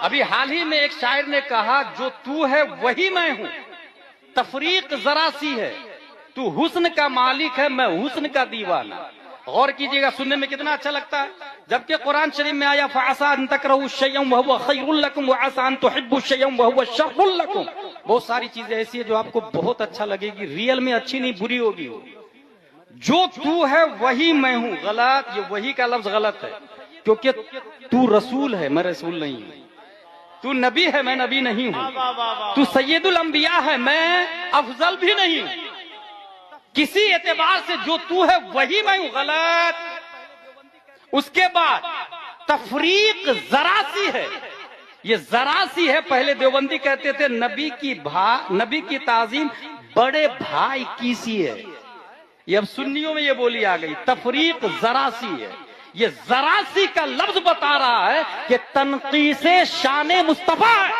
ابھی حال ہی میں ایک شاعر نے کہا جو تو ہے وہی میں ہوں، تفریق ذرا سی ہے، تو حسن کا مالک ہے میں حسن کا دیوانہ۔ غور کیجئے گا، سننے میں کتنا اچھا لگتا ہے، جبکہ قرآن شریف میں آیا فَعَسَىٰ أَن تَكْرَهُوا شَيْئًا وَهُوَ خَيْرٌ لَكُمْ وَعَسَىٰ أَن تُحِبُّوا شَيْئًا وَهُوَ شَرٌّ لَكُمْ۔ بہت ساری چیزیں ایسی ہیں جو آپ کو بہت اچھا لگے گی، ریئل میں اچھی نہیں بری ہوگی۔ جو تو ہے وہی میں ہوں، غلط، یہ وہی کا لفظ غلط ہے، کیونکہ تو رسول ہے میں رسول نہیں ہوں، تو نبی ہے میں نبی نہیں ہوں، تو سید الانبیاء ہے میں افضل بھی نہیں ہوں، کسی اعتبار سے جو تو ہے وہی میں ہوں، غلط۔ اس کے بعد تفریق ذرا سی ہے، یہ ذرا سی ہے، پہلے دیوبندی کہتے تھے نبی کی تعظیم بڑے بھائی کی سی ہے، یہ اب سنیوں میں یہ بولی آ گئی، تفریق ذرا سی ہے۔ یہ ذرا سی کا لفظ بتا رہا ہے کہ تنقیص شان مصطفیٰ ہے،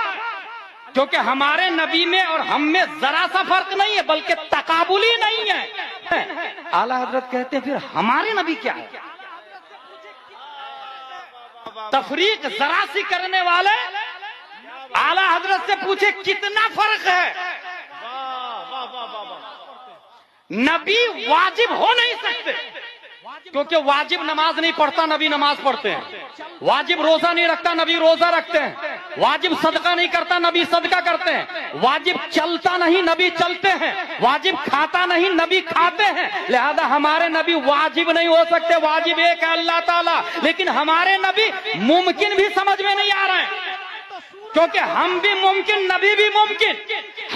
کیونکہ ہمارے نبی میں اور ہم میں ذرا سا فرق نہیں ہے بلکہ تقابلی نہیں ہے۔ اعلیٰ حضرت کہتے ہیں پھر ہمارے نبی کیا ہے؟ تفریق ذرا سی کرنے والے اعلیٰ حضرت سے پوچھے کتنا فرق ہے؟ نبی واجب ہو نہیں سکتے، کیونکہ واجب نماز نہیں پڑھتا نبی نماز پڑھتے ہیں، واجب روزہ نہیں رکھتا نبی روزہ رکھتے ہیں، واجب صدقہ نہیں کرتا نبی صدقہ کرتے ہیں، واجب چلتا نہیں نبی چلتے ہیں، واجب کھاتا نہیں نبی کھاتے ہیں، لہذا ہمارے نبی واجب نہیں ہو سکتے، واجب ایک ہے اللہ تعالیٰ، لیکن ہمارے نبی ممکن بھی سمجھ میں نہیں آ رہے ہیں، کیونکہ ہم بھی ممکن نبی بھی ممکن،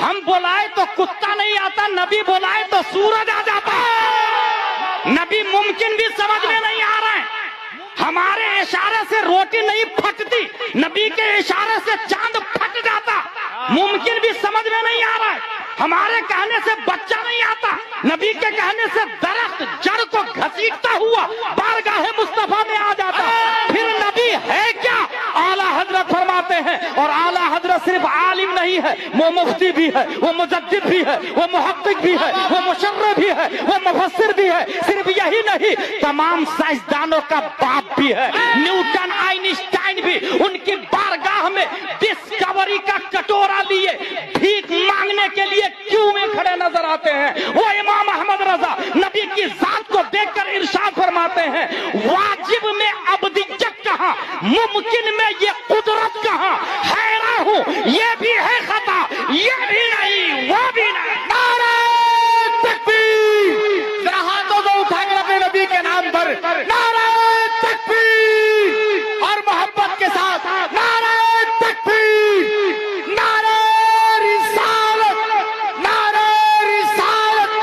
ہم بلائے تو کتا نہیں آتا، نبی بلائے تو سورج آ جاتا ہے، نبی ممکن بھی سمجھ میں نہیں آ رہے ہیں، ہمارے اشارے سے روٹی نہیں پھٹتی، نبی کے اشارے سے چاند پھٹ جاتا، ممکن بھی سمجھ میں نہیں آ رہا ہے، ہمارے کہنے سے بچہ نہیں آتا، نبی کے کہنے سے درخت جڑ کو گھسیٹتا ہوا بارگاہ مصطفیٰ میں آ جاتا، پھر نبی ہے کیا؟ اعلیٰ حضرت فرماتے ہیں، اور اعلیٰ حضرت صرف عالم نہیں ہے، وہ مفتی بھی ہے، وہ مجدد بھی ہے، وہ محقق بھی ہے، وہ مشرع بھی ہے، وہ مفسر بھی ہے، صرف یہی نہیں تمام سائنسدانوں کا باپ بھی ہے، نیوٹن آئنسٹائن بھی ان کی بارگاہ میں ڈسکوری کا کٹورا لیے بھیک مانگنے کے لیے کیوں میں کھڑے نظر آتے ہیں۔ وہ امام احمد رضا نبی کی ذات کو دیکھ کر ارشاد فرماتے ہیں، واجب میں ابدیت کہاں، ممکن میں یہ قدرت کہاں، حیران ہوں یہ بھی ہے خطا، یہ بھی نہیں وہ بھی نہیں۔ نعرہ تکبیر، ذرا ہاتھوں کو اٹھا کر اپنے نبی کے نام پر نعرہ تکبیر، اور محبت کے ساتھ نعرہ تکبیر، نعرہ رسالت، نعرہ رسالت،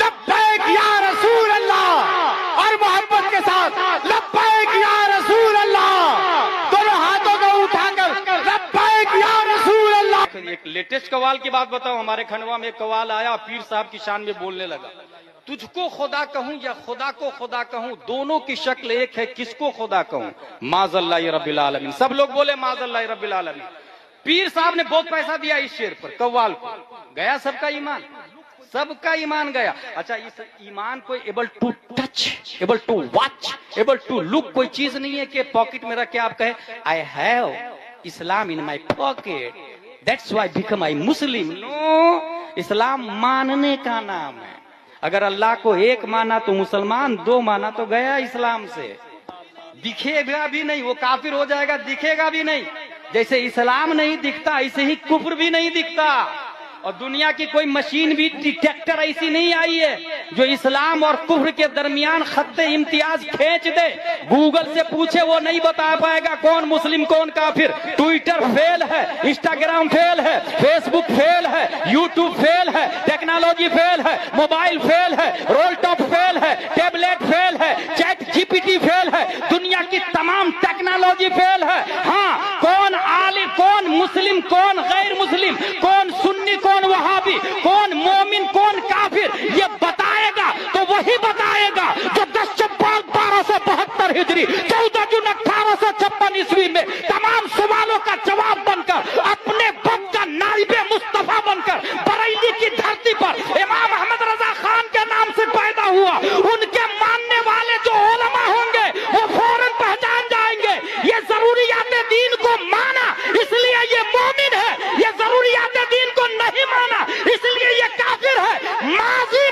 لبیک یا رسول اللہ، اور محبت کے ساتھ لبیک یا رسول اللہ، دونوں ہاتھوں کو اٹھا کر لبیک یا رسول اللہ۔ ایک لیٹسٹ قوال کی بات بتاؤں، ہمارے کھنڈوا میں ایک قوال آیا، پیر صاحب کی شان میں بولنے لگا، تجھ کو خدا کہوں یا خدا کو خدا کہوں، دونوں کی شکل ایک ہے، کس کو خدا کہوں؟ معاذ اللہ رب العالمین۔ سب لوگ بولے معاذ اللہ رب العالمین۔ پیر صاحب نے بہت پیسہ دیا اس شعر پر، قوال کو، گیا سب کا ایمان، سب کا ایمان گیا۔ اچھا، اس ایمان کو able to touch, able to watch, able to look کوئی چیز نہیں ہے کہ پاکٹ میں رکھ کے آپ کہیں I have Islam in my pocket, that's why I become a Muslim۔ نو، اسلام ماننے کا نام ہے، اگر اللہ کو ایک مانا تو مسلمان، دو مانا تو گیا اسلام سے، دکھے گا بھی نہیں، وہ کافر ہو جائے گا، دکھے گا بھی نہیں، جیسے اسلام نہیں دکھتا ایسے ہی کفر بھی نہیں دکھتا، اور دنیا کی کوئی مشین بھی ڈیٹیکٹر ایسی نہیں آئی ہے جو اسلام اور کفر کے درمیان خط امتیاز کھینچ دے، گوگل سے پوچھے وہ نہیں بتا پائے گا کون مسلم کون کافر۔ ٹویٹر فیل ہے، انسٹاگرام فیل ہے، فیس بک فیل ہے، یوٹیوب فیل ہے، ٹیکنالوجی فیل ہے، موبائل فیل ہے، رول ٹاپ فیل ہے، ٹیبلیٹ فیل ہے، چیٹ جی پی ٹی فیل ہے، دنیا کی تمام ٹیکنالوجی فیل ہے۔ ہاں، کون عالم، کون مسلم، کون غیر مسلم، کون سنی، کون وہابی، کون مومن، کون کافر، یہ بتائے گا تو وہی بتائے گا جو 10 شوال 1272 ہجری 14 جون 1856 عیسوی میں تمام سوالوں کا جواب بن کر، اپنے وقت کا نائب مصطفیٰ بن کر بریلی کی دھرتی پر امام احمد رضا خان کے نام سے پیدا ہوا۔ ان کے ماننے والے جو علماء ہوں گے وہ فوراً پہچان جائیں گے، یہ ضروریات دین کو مانا، اس لیے یہ مومن ہے، یہ ضروریات دین کو نہیں مانا، اس لیے یہ کافر ہے۔ ماضی